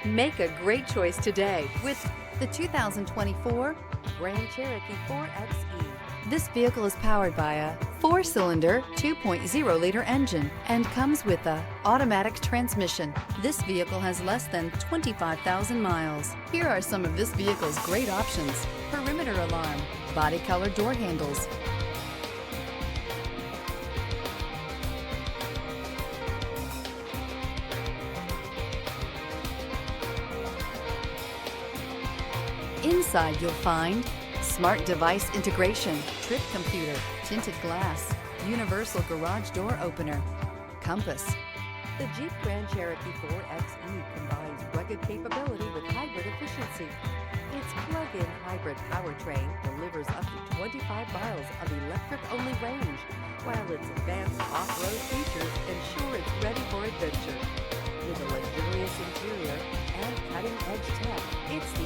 Make a great choice today with the 2024 Grand Cherokee 4xe. This vehicle is powered by a 4-cylinder, 2.0-liter engine and comes with a automatic transmission. This vehicle has less than 25,000 miles. Here are some of this vehicle's great options: perimeter alarm, body color door handles, inside you'll find smart device integration, trip computer, tinted glass, universal garage door opener, compass. The Jeep Grand Cherokee 4xe combines rugged capability with hybrid efficiency. Its plug-in hybrid powertrain delivers up to 25 miles of electric-only range, while its advanced off-road features ensure it's ready for adventure. With a luxurious interior and cutting-edge tech, it's